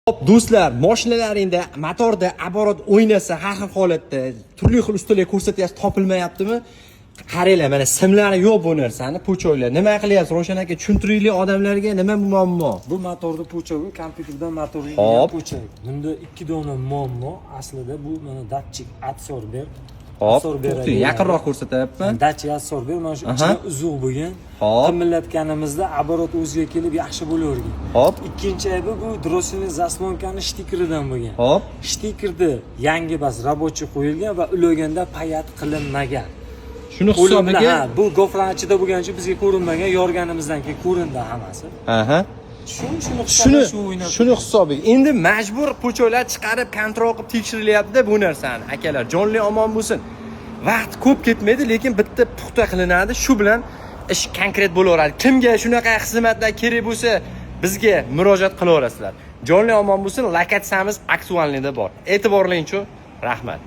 Hop do'stlar, mashinalaringda, motorda оборот o'ynasa, har xil holatda turli xil ustalar ko'rsatyapsiz, topilmayaptimi? Qaranglar, mana simlari yo'q bu narsani, puchoylar. Nima qilyapsiz? Roshan aka, tushuntiringlar odamlarga, nima bu muammo? Bu motorni puchovi, kompyuterdan motorga Hop. puchovi. Bunda ikki dona muammo. Aslida bu mana datchik absorber. Hop, yaqinroq ko'rsatyapman. Datchik absorber mana shu ichida uzuq bo'lgan. Hop. Qimillatganimizda оборот o'ziga kelib yaxshi bo'lavergan. Hop. Ikkinchi aybi bu drosselning zasmonkani stikeridan bo'lgan. Hop. Stikerni yangi bas rабочий qo'yilgan va ulaganda payat qilinmagan. Shuni hisobiga bu gofran ichida bo'lgani uchun bizga ko'rinmagan, yorganimizdan keyin ko'rindi hammasi. Aha. Shuni hisobiga. Endi majbur puchoylar chiqarib, kontrol qilib tekshirilyapti bu narsani. Akalar, jonli omon bo'lsin. Vaqt ko'p ketmaydi, lekin bitta puxta qilinadi. Shu bilan ish konkret bo'laveradi. Kimga shunaqa xizmatlar kerak bo'lsa, bizga murojaat qilaverasizlar. Jonli omon bo'lsin, lokatsiyamiz aktualnida bor. E'tiborlaring uchun rahmat.